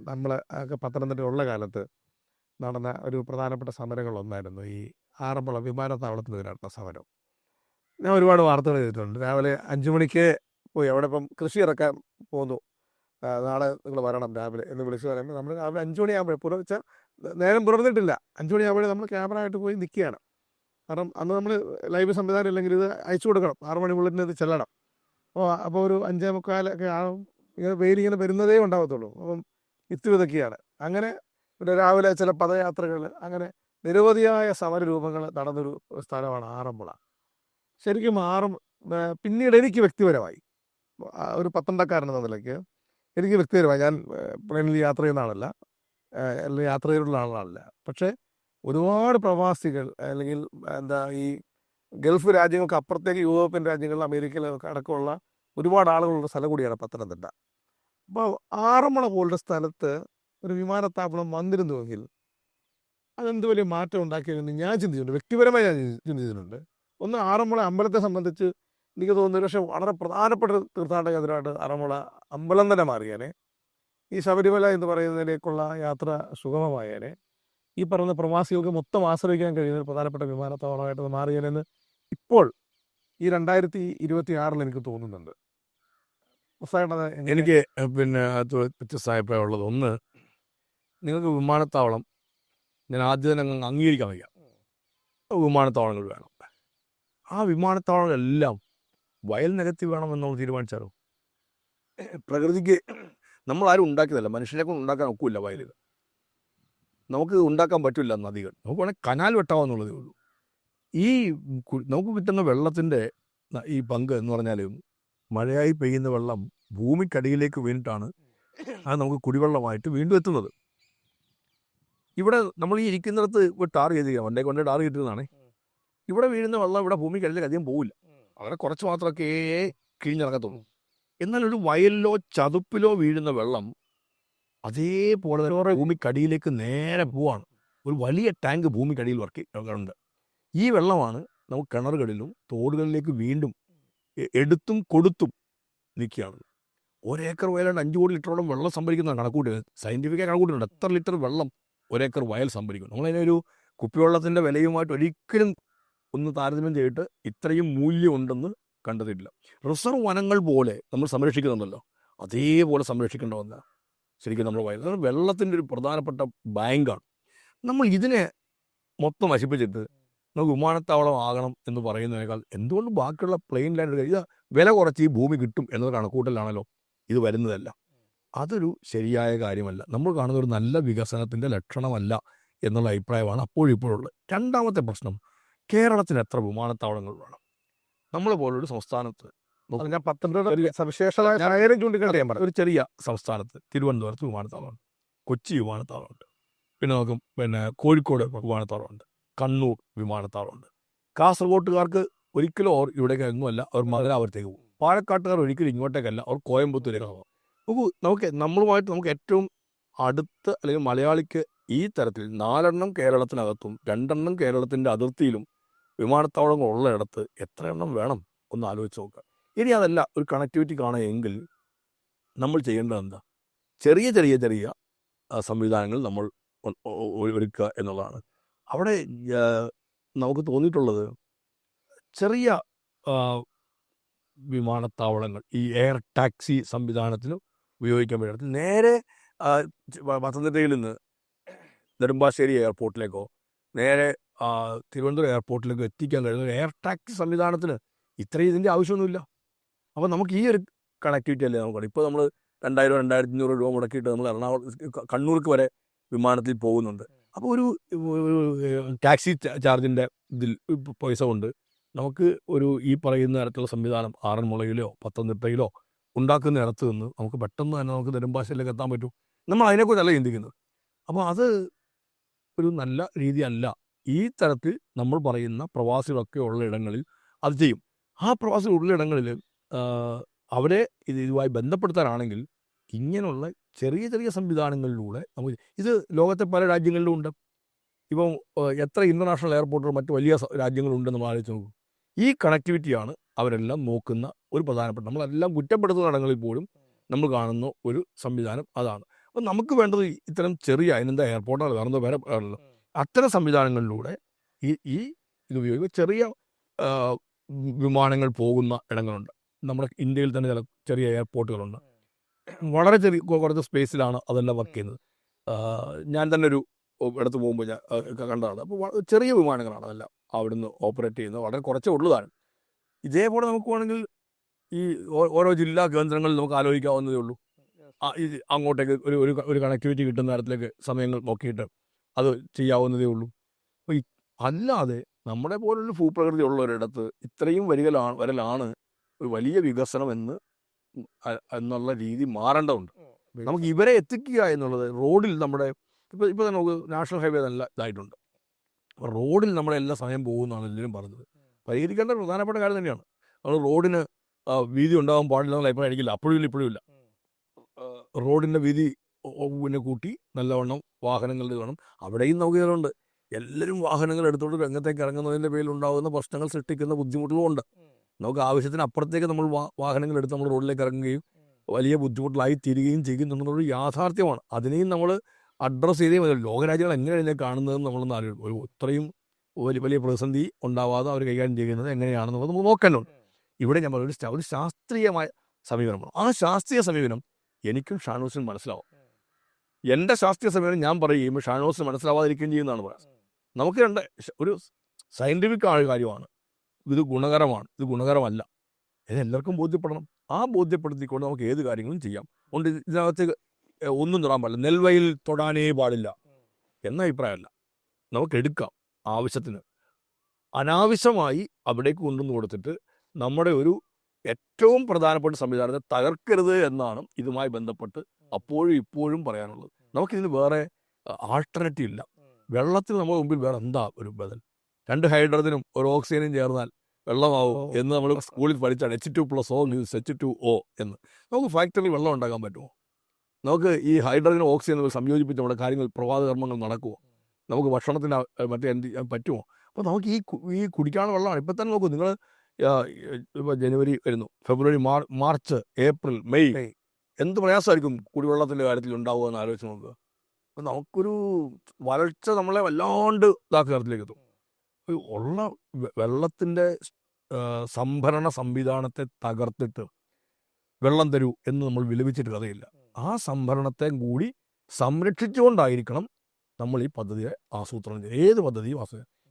നമ്മൾ ഒക്കെ പത്തനംതിട്ട ഉള്ള കാലത്ത് നടന്ന ഒരു പ്രധാനപ്പെട്ട സമരങ്ങളൊന്നായിരുന്നു ഈ ആറന്മുള വിമാനത്താവളത്തിനെതിരെ നടന്ന സമരം. ഞാൻ ഒരുപാട് വാർത്തകൾ ചെയ്തിട്ടുണ്ട്. രാവിലെ 5 മണിക്ക് പോയി അവിടെ ഇപ്പം കൃഷി ഇറക്കാൻ പോന്നു. നാളെ നിങ്ങൾ വരണം രാവിലെ എന്ന് വിളിച്ച് പറയുമ്പോൾ നമ്മൾ രാവിലെ 5 മണിയാകുമ്പോഴേ പുലർച്ചെ നേരം പുലർന്നിട്ടില്ല. 5 മണിയാകുമ്പോഴേ നമ്മൾ ക്യാമറ ആയിട്ട് പോയി നിൽക്കുകയാണ്. കാരണം അന്ന് നമ്മൾ ലൈവ് സംവിധാനം ഇല്ലെങ്കിൽ ഇത് അയച്ചു കൊടുക്കണം. 6 മണിക്കുള്ളിൽ ഇത് ചെല്ലണം. അപ്പോൾ ഒരു 5:45 ഒക്കെ ആകും. ഇങ്ങനെ വെയിലിങ്ങനെ വരുന്നതേ ഉണ്ടാകത്തുള്ളൂ. അപ്പം വിത്ത് വിതയ്ക്കുകയാണ്. അങ്ങനെ പിന്നെ രാവിലെ ചില പദയാത്രകൾ, അങ്ങനെ നിരവധിയായ സമരരൂപങ്ങൾ നടന്നൊരു സ്ഥലമാണ് ആറന്മുള. ശരിക്കും പിന്നീട് എനിക്ക് വ്യക്തിപരമായി ഒരു പത്തനംതിട്ടക്കാരനെന്ന നിലയ്ക്ക് എനിക്ക് വ്യക്തിപരമായി, ഞാൻ പ്ലെയിനിൽ യാത്ര ചെയ്യുന്ന ആളല്ല, അല്ലെങ്കിൽ യാത്ര ചെയ്തിട്ടുള്ള ആളല്ല. പക്ഷേ ഒരുപാട് പ്രവാസികൾ അല്ലെങ്കിൽ ഈ ഗൾഫ് രാജ്യങ്ങൾക്ക് അപ്പുറത്തേക്ക് യൂറോപ്യൻ രാജ്യങ്ങളിൽ അമേരിക്കയിലൊക്കെ അടക്കമുള്ള ഒരുപാട് ആളുകളുള്ള സ്ഥലം കൂടിയാണ് പത്തനംതിട്ട. അപ്പോൾ ആറന്മുള പോലുള്ള സ്ഥലത്ത് ഒരു വിമാനത്താവളം വന്നിരുന്നുവെങ്കിൽ അതെന്ത് വലിയ മാറ്റം ഉണ്ടാക്കിയെന്ന് ഞാൻ ചിന്തിച്ചിട്ടുണ്ട്. വ്യക്തിപരമായി ഞാൻ ചിന്തിച്ചിട്ടുണ്ട്. ഒന്ന്, ആറന്മുള അമ്പലത്തെ സംബന്ധിച്ച് എനിക്ക് തോന്നുന്നു പക്ഷേ വളരെ പ്രധാനപ്പെട്ട തീർത്ഥാടന കേന്ദ്രമായിട്ട് ആറന്മുള അമ്പലം തന്നെ മാറിയേനെ. ഈ ശബരിമല എന്ന് പറയുന്നതിലേക്കുള്ള യാത്ര സുഗമമായേനെ. ഈ പറയുന്ന പ്രവാസികൾക്ക് മൊത്തം ആശ്രയിക്കാൻ കഴിയുന്ന ഒരു പ്രധാനപ്പെട്ട വിമാനത്താവളമായിട്ട് മാറിയേനെന്ന് ഇപ്പോൾ ഈ 2026 എനിക്ക് തോന്നുന്നുണ്ട്. എനിക്ക് പിന്നെ അത് വ്യത്യസ്ത അഭിപ്രായം ഉള്ളത്, ഒന്ന്, നിങ്ങൾക്ക് വിമാനത്താവളം ഞാൻ ആദ്യം തന്നെ അംഗീകരിക്കാൻ വയ്യ. വിമാനത്താവളങ്ങൾ വേണം. ആ വിമാനത്താവളങ്ങളെല്ലാം വയൽ നികത്തി വേണമെന്നുള്ള തീരുമാനിച്ചാലോ? പ്രകൃതിക്ക് നമ്മളാരും ഉണ്ടാക്കിയതല്ല, മനുഷ്യനെ കൊണ്ട് ഉണ്ടാക്കാൻ ഒക്കില്ല വയൽ. നമുക്ക് ഉണ്ടാക്കാൻ പറ്റില്ല നദികൾ. നമുക്ക് വേണമെങ്കിൽ കനാൽ വെട്ടാമെന്നുള്ളതേ ഉള്ളൂ. ഈ നമുക്ക് കിട്ടുന്ന വെള്ളത്തിൻ്റെ ഈ പങ്ക് എന്ന് പറഞ്ഞാൽ, മഴയായി പെയ്യുന്ന വെള്ളം ഭൂമിക്കടിയിലേക്ക് വീണിട്ടാണ് അത് നമുക്ക് കുടിവെള്ളമായിട്ട് വീണ്ടും എത്തുന്നത്. ഇവിടെ നമ്മൾ ഈ ഇരിക്കുന്നിടത്ത് ടാർ ചെയ്തിരിക്കുക, വണ്ടേ കൊണ്ട് ടാർ കിട്ടുന്നതാണ്. ഇവിടെ വീഴുന്ന വെള്ളം ഇവിടെ ഭൂമിക്കടിയിലേക്ക് അധികം പോവില്ല. അവിടെ കുറച്ച് മാത്രമൊക്കെ കിഴിഞ്ഞിറങ്ങത്തുള്ളൂ. എന്നാൽ ഒരു വയലിലോ ചതുപ്പിലോ വീഴുന്ന വെള്ളം അതേപോലെ തന്നെ ഭൂമിക്കടിയിലേക്ക് നേരെ പോവാണ്. ഒരു വലിയ ടാങ്ക് ഭൂമിക്കടിയിൽ ഉണ്ട്. ഈ വെള്ളമാണ് നമുക്ക് കിണറുകളിലും തോടുകളിലേക്ക് വീണ്ടും എടുത്തും കൊടുത്തും നിൽക്കുകയാണ്. 1 ഏക്കർ വയലുണ്ട് 5 കോടി ലിറ്ററോളം വെള്ളം സംഭരിക്കുന്ന കണക്കൂട്ടി, സയൻറ്റിഫിക്കായി കണക്കൂട്ടിട്ടുണ്ട് എത്ര ലിറ്റർ വെള്ളം 1 ഏക്കർ വയൽ സംഭരിക്കും. നമ്മളതിനൊരു കുപ്പിവെള്ളത്തിൻ്റെ വിലയുമായിട്ട് ഒരിക്കലും ഒന്ന് താരതമ്യം ചെയ്തിട്ട് ഇത്രയും മൂല്യം ഉണ്ടെന്ന് കണ്ടെത്തിയിട്ടില്ല. റിസർവ് വനങ്ങൾ പോലെ നമ്മൾ സംരക്ഷിക്കുന്നുണ്ടല്ലോ, അതേപോലെ സംരക്ഷിക്കേണ്ട ഒന്നാണ് ശരിക്കും നമ്മുടെ വയൽ. അതാണ് വെള്ളത്തിൻ്റെ ഒരു പ്രധാനപ്പെട്ട ബാങ്കാണ്. നമ്മൾ ഇതിനെ മൊത്തം നശിപ്പിച്ചിട്ട് നമുക്ക് വിമാനത്താവളം ആകണം എന്ന് പറയുന്നതിനേക്കാൾ എന്തുകൊണ്ട് ബാക്കിയുള്ള പ്ലെയിൻ ലാൻഡ് ഇത് വില കുറച്ച് ഈ ഭൂമി കിട്ടും എന്നത് കണക്കൂട്ടലാണല്ലോ ഇത് വരുന്നതല്ല. അതൊരു ശരിയായ കാര്യമല്ല. നമ്മൾ കാണുന്ന ഒരു നല്ല വികസനത്തിൻ്റെ ലക്ഷണമല്ല എന്നുള്ള അഭിപ്രായമാണ് അപ്പോഴിപ്പോഴുള്ളത്. രണ്ടാമത്തെ പ്രശ്നം, കേരളത്തിന് എത്ര വിമാനത്താവളങ്ങൾ വേണം? നമ്മളെ പോലൊരു സംസ്ഥാനത്ത്, ഞാൻ പത്തനംതിട്ട സവിശേഷമായ ചൂണ്ടിക്കാണിയാൻ പറഞ്ഞു, ഒരു ചെറിയ സംസ്ഥാനത്ത് തിരുവനന്തപുരത്ത് വിമാനത്താവളമുണ്ട്, കൊച്ചി വിമാനത്താവളമുണ്ട്, പിന്നെ നമുക്ക് കോഴിക്കോട് വിമാനത്താവളമുണ്ട്, കണ്ണൂർ വിമാനത്താവളമുണ്ട്. കാസർഗോട്ടുകാർക്ക് ഒരിക്കലും ഇവിടേക്ക് ഒന്നുമല്ല, അവർ മധുരാപുരത്തേക്ക് പോകും. പാലക്കാട്ടുകാർ ഒരിക്കലും ഇങ്ങോട്ടേക്കല്ല, അവർ കോയമ്പത്തൂരേക്ക് പോകും. നമ്മളുമായിട്ട് നമുക്ക് ഏറ്റവും അടുത്ത് അല്ലെങ്കിൽ മലയാളിക്ക് ഈ തരത്തിൽ 4 കേരളത്തിനകത്തും 2 കേരളത്തിൻ്റെ അതിർത്തിയിലും വിമാനത്താവളങ്ങൾ ഉള്ളയിടത്ത് എത്ര എണ്ണം വേണം ഒന്ന് ആലോചിച്ച് നോക്കുക. ഇനി അതല്ല ഒരു കണക്ടിവിറ്റി കാണുമെങ്കിൽ നമ്മൾ ചെയ്യേണ്ടത് എന്താ? ചെറിയ ചെറിയ ചെറിയ സംവിധാനങ്ങൾ നമ്മൾ ഒരുക്കുക എന്നുള്ളതാണ്. അവിടെ നമുക്ക് തോന്നിയിട്ടുള്ളത് ചെറിയ വിമാനത്താവളങ്ങൾ ഈ എയർ ടാക്സി സംവിധാനത്തിന് ഉപയോഗിക്കാൻ പറ്റും. നേരെ പത്തനംതിട്ടയിൽ നിന്ന് നെടുമ്പാശ്ശേരി എയർപോർട്ടിലേക്കോ നേരെ തിരുവനന്തപുരം എയർപോർട്ടിലേക്കോ എത്തിക്കാൻ കഴിയുന്ന ഒരു എയർ ടാക്സി സംവിധാനത്തിന് ഇത്രയും ഇതിൻ്റെ ആവശ്യമൊന്നുമില്ല. അപ്പോൾ നമുക്ക് ഈ ഒരു കണക്ടിവിറ്റി അല്ലേ നമുക്ക്. ഇപ്പോൾ നമ്മൾ 2000-2500 രൂപ മുടക്കിയിട്ട് നമ്മൾ എറണാകുളം കണ്ണൂർക്ക് വരെ വിമാനത്തിൽ പോകുന്നുണ്ട്. അപ്പോൾ ഒരു ടാക്സി ചാർജിൻ്റെ ഇതിൽ പൈസ കൊണ്ട് നമുക്ക് ഒരു ഈ പറയുന്ന തരത്തിലുള്ള സംവിധാനം ആറന്മുളയിലോ പത്തനംതിട്ടയിലോ ഉണ്ടാക്കുന്ന ഇടത്ത് നിന്ന് നമുക്ക് പെട്ടെന്ന് തന്നെ നമുക്ക് നെടുമ്പാശ്ശേരിയിലേക്ക് എത്താൻ പറ്റും. നമ്മൾ അതിനെക്കുറിച്ചല്ല ചിന്തിക്കുന്നത്. അപ്പോൾ അത് ഒരു നല്ല രീതിയല്ല. ഈ തരത്തിൽ നമ്മൾ പറയുന്ന പ്രവാസികളൊക്കെ ഉള്ള ഇടങ്ങളിൽ അത് ചെയ്യും. ആ പ്രവാസികൾ ഉള്ള ഇടങ്ങളിൽ അവരെ ഇതുമായി ബന്ധപ്പെടുത്താനാണെങ്കിൽ ഇങ്ങനെയുള്ള ചെറിയ ചെറിയ സംവിധാനങ്ങളിലൂടെ നമുക്ക് ഇത് ലോകത്തെ പല രാജ്യങ്ങളിലും ഉണ്ട്. ഇപ്പം എത്ര ഇൻ്റർനാഷണൽ എയർപോർട്ടുകൾ മറ്റ് വലിയ രാജ്യങ്ങളുണ്ടെന്ന് നമ്മൾ ആലോചിച്ച് നോക്കും. ഈ കണക്ടിവിറ്റിയാണ് അവരെല്ലാം നോക്കുന്ന ഒരു പ്രധാനപ്പെട്ട, നമ്മളെല്ലാം കുറ്റപ്പെടുത്തുന്ന ഇടങ്ങളിൽ പോലും നമ്മൾ കാണുന്ന ഒരു സംവിധാനം അതാണ്. അപ്പോൾ നമുക്ക് വേണ്ടത് ഇത്തരം ചെറിയ അതിനെന്താ എയർപോർട്ടുകൾ വേറെ വേറെ അത്തരം സംവിധാനങ്ങളിലൂടെ ഈ ഇത് ഉപയോഗിക്കുക. ചെറിയ വിമാനങ്ങൾ പോകുന്ന ഇടങ്ങളുണ്ട്. നമ്മുടെ ഇന്ത്യയിൽ തന്നെ ചില ചെറിയ എയർപോർട്ടുകളുണ്ട്. വളരെ കുറച്ച് സ്പേസിലാണ് അതെല്ലാം വർക്ക് ചെയ്യുന്നത്. ഞാൻ തന്നെ ഒരു ഇടത്ത് പോകുമ്പോൾ ഞാൻ കണ്ടതാണ്. അപ്പോൾ ചെറിയ വിമാനങ്ങളാണ് അതെല്ലാം അവിടുന്ന് ഓപ്പറേറ്റ് ചെയ്യുന്നത്. വളരെ കുറച്ചേ ഉള്ളതാണ്. ഇതേപോലെ നമുക്ക് വേണമെങ്കിൽ ഈ ഓരോ ജില്ലാ കേന്ദ്രങ്ങളിൽ നമുക്ക് ആലോചിക്കാവുന്നതേ ഉള്ളൂ. ഇത് അങ്ങോട്ടേക്ക് ഒരു കണക്ടിവിറ്റി കിട്ടുന്ന തരത്തിലേക്ക് സമയങ്ങൾ നോക്കിയിട്ട് അത് ചെയ്യാവുന്നതേ ഉള്ളൂ. അപ്പോൾ അല്ലാതെ നമ്മുടെ പോലൊരു ഭൂപ്രകൃതി ഉള്ള ഒരിടത്ത് ഇത്രയും വരലാണ് ഒരു വലിയ വികസനം എന്നുള്ള രീതി മാറേണ്ടതുണ്ട്. നമുക്ക് ഇവരെ എത്തിക്കുക എന്നുള്ളത് റോഡിൽ നമ്മുടെ ഇപ്പോൾ തന്നെ നമുക്ക് നാഷണൽ ഹൈവേ നല്ല ഇതായിട്ടുണ്ട്. അപ്പോൾ റോഡിൽ നമ്മുടെ എല്ലാ സമയം പോകുമെന്നാണ് എല്ലാവരും പറഞ്ഞത്. പരിഹരിക്കേണ്ട പ്രധാനപ്പെട്ട കാര്യം തന്നെയാണ്. നമ്മൾ റോഡിന് വീതി ഉണ്ടാകാൻ പാടില്ല എന്നുള്ള അഭിപ്രായം എനിക്കില്ല. ഇപ്പോഴും ഇല്ല. റോഡിൻ്റെ വീതി പിന്നെ കൂട്ടി നല്ലവണ്ണം വാഹനങ്ങളുടെ വേണം. അവിടെയും നമുക്ക് എല്ലാവരും വാഹനങ്ങൾ എടുത്തുകൊണ്ട് രംഗത്തേക്ക് ഇറങ്ങുന്നതിൻ്റെ പേരിൽ ഉണ്ടാകുന്ന പ്രശ്നങ്ങൾ സൃഷ്ടിക്കുന്ന ബുദ്ധിമുട്ടുകളുമുണ്ട്. നമുക്ക് ആവശ്യത്തിന് അപ്പുറത്തേക്ക് നമ്മൾ വാഹനങ്ങൾ എടുത്ത് നമ്മൾ റോഡിലേക്ക് ഇറങ്ങുകയും വലിയ ബുദ്ധിമുട്ടിലായി തീരുകയും ചെയ്യുന്നുള്ളൊരു യാഥാർത്ഥ്യമാണ്. അതിനെയും നമ്മൾ അഡ്രസ്സ് ചെയ്തേ മതി. ലോകരാജ്യങ്ങൾ എങ്ങനെയാണ് ഇതിനെ കാണുന്നതെന്ന് നമ്മളൊന്ന് ആലോചിക്കും. ഇത്രയും വലിയ പ്രതിസന്ധി ഉണ്ടാവാതെ അവർ കൈകാര്യം ചെയ്യുന്നത് എങ്ങനെയാണെന്നുള്ളത് നമ്മൾ നോക്കാനുണ്ട്. ഇവിടെ ഞാൻ പറഞ്ഞ ഒരു ശാസ്ത്രീയമായ സമീപനമാണ്. ആ ശാസ്ത്രീയ സമീപനം എനിക്കും ഷാനോസിനും മനസ്സിലാവും. എൻ്റെ ശാസ്ത്രീയ സമീപനം ഞാൻ പറയുകയും ഷാനോസിന് മനസ്സിലാവാതിരിക്കുകയും ചെയ്യുന്നതാണ് പറയാം. നമുക്ക് ഒരു സയൻറ്റിഫിക് കാര്യമാണ്. ഇത് ഗുണകരമാണ്, ഇത് ഗുണകരമല്ല, ഇത് എല്ലാവർക്കും ബോധ്യപ്പെടണം. ആ ബോധ്യപ്പെടുത്തിക്കൊണ്ട് നമുക്ക് ഏത് കാര്യങ്ങളും ചെയ്യാം. അതുകൊണ്ട് ഇതിനകത്ത് ഒന്നും തൊടാൻ പാടില്ല, നെൽവയൽ തൊടാനേ പാടില്ല എന്ന അഭിപ്രായമല്ല. നമുക്ക് എടുക്കാം ആവശ്യത്തിന്. അനാവശ്യമായി അവിടേക്ക് കൊണ്ടുവന്ന് കൊടുത്തിട്ട് നമ്മുടെ ഒരു ഏറ്റവും പ്രധാനപ്പെട്ട സംവിധാനത്തെ തകർക്കരുത് എന്നാണ് ഇതുമായി ബന്ധപ്പെട്ട് അപ്പോഴും ഇപ്പോഴും പറയാനുള്ളത്. നമുക്കിതിന് വേറെ ആൾട്ടർനേറ്റീവ് ഇല്ല. വെള്ളത്തിന് നമ്മുടെ മുമ്പിൽ വേറെ എന്താ ഒരു ബദൽ? 2 ഹൈഡ്രജനും ഒരു ഓക്സിജനും ചേർന്നാൽ വെള്ളമാവും എന്ന് നമ്മൾ സ്കൂളിൽ പഠിച്ചാണ്. H2+O H2O എന്ന്. നമുക്ക് ഫാക്ടറിയിൽ വെള്ളം ഉണ്ടാക്കാൻ പറ്റുമോ? നമുക്ക് ഈ ഹൈഡ്രജനും ഓക്സിജനും സംയോജിപ്പിച്ച് നമ്മുടെ കാര്യങ്ങൾ പ്രഭാതകർമ്മങ്ങൾ നടക്കുമോ? നമുക്ക് ഭക്ഷണത്തിന് മറ്റേ പറ്റുമോ? അപ്പോൾ നമുക്ക് ഈ കുടിക്കാനുള്ള വെള്ളമാണ്. ഇപ്പം തന്നെ നോക്കൂ, നിങ്ങൾ ഇപ്പോൾ ജനുവരി വരുന്നു, ഫെബ്രുവരി, മാർച്ച്, ഏപ്രിൽ, മെയ്, എന്ത് പ്രയാസമായിരിക്കും കുടിവെള്ളത്തിൻ്റെ കാര്യത്തിൽ ഉണ്ടാവുക എന്ന് ആലോചിച്ച് നോക്കുക. അപ്പം നമുക്കൊരു വരൾച്ച നമ്മളെ വല്ലാണ്ട് ഇതാക്കത്തിലേക്ക് എത്തും. ഉള്ള വെള്ളത്തിൻ്റെ സംഭരണ സംവിധാനത്തെ തകർത്തിട്ട് വെള്ളം തരൂ എന്ന് നമ്മൾ വിലപിച്ചിട്ട് കഥയില്ല. ആ സംഭരണത്തെ കൂടി സംരക്ഷിച്ചുകൊണ്ടായിരിക്കണം നമ്മൾ ഈ പദ്ധതിയെ ആസൂത്രണം ചെയ്യുന്നത്. ഏത് പദ്ധതിയും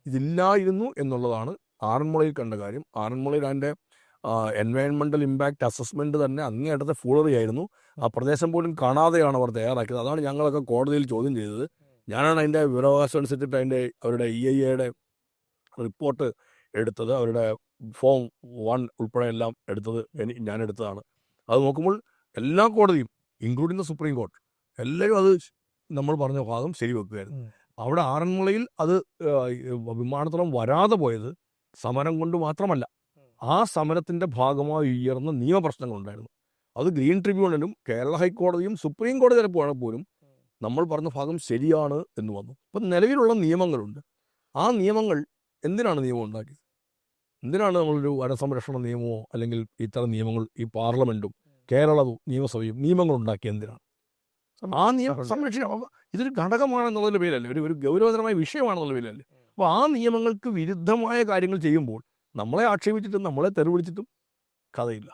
ഇതില്ലായിരുന്നു എന്നുള്ളതാണ് ആറന്മുളയിൽ കണ്ട കാര്യം. ആറന്മുളയിൽ അതിൻ്റെ എൻവയൺമെൻ്റൽ ഇമ്പാക്റ്റ് അസസ്മെൻറ്റ് തന്നെ അങ്ങേയറ്റത്തെ ഫൂളറിയായിരുന്നു. ആ പ്രദേശം പോലും കാണാതെയാണ് അവർ തയ്യാറാക്കിയത്. അതാണ് ഞങ്ങളൊക്കെ കോടതിയിൽ ചോദ്യം ചെയ്തത്. ഞാനാണ് അതിൻ്റെ വിവരാവകാശം അനുസരിച്ചിട്ട് അവരുടെ EIA റിപ്പോർട്ട് എടുത്തത്. അവരുടെ ഫോം 1 ഉൾപ്പെടെ എല്ലാം എടുത്തത് ഞാനെടുത്തതാണ്. അത് നോക്കുമ്പോൾ എല്ലാ കോടതിയും ഇൻക്ലൂഡിങ് ദ സുപ്രീം കോർട്ട് എല്ലാവരും അത് നമ്മൾ പറഞ്ഞ ഭാഗം ശരിവെക്കുകയായിരുന്നു. അവിടെ ആറന്മുളയിൽ അത് വിമാനത്താവളം വരാതെ പോയത് സമരം കൊണ്ട് മാത്രമല്ല, ആ സമരത്തിൻ്റെ ഭാഗമായി ഉയർന്ന നിയമപ്രശ്നങ്ങളുണ്ടായിരുന്നു. അത് ഗ്രീൻ ട്രിബ്യൂണലും കേരള ഹൈക്കോടതിയും സുപ്രീം കോടതി വരെ പോലും നമ്മൾ പറഞ്ഞ ഭാഗം ശരിയാണ് എന്ന് വന്നു. അപ്പം നിലവിലുള്ള നിയമങ്ങളുണ്ട്. ആ നിയമങ്ങൾ എന്തിനാണ് നിയമം ഉണ്ടാക്കിയത്? എന്തിനാണ് നമ്മളൊരു വനസംരക്ഷണ നിയമമോ അല്ലെങ്കിൽ ഇത്തരം നിയമങ്ങൾ ഈ പാർലമെൻറ്റും കേരള നിയമസഭയും നിയമങ്ങൾ ഉണ്ടാക്കിയത് എന്തിനാണ്? ആ നിയമം സംരക്ഷിക്കണം. ഇതൊരു ഘടകമാണെന്നുള്ളതിൻ്റെ പേരല്ലേ, ഒരു ഗൗരവതരമായ വിഷയമാണെന്നുള്ള പേരല്ലേ. അപ്പോൾ ആ നിയമങ്ങൾക്ക് വിരുദ്ധമായ കാര്യങ്ങൾ ചെയ്യുമ്പോൾ നമ്മളെ ആക്ഷേപിച്ചിട്ടും നമ്മളെ തെരുവിളിച്ചിട്ടും കഥയില്ല.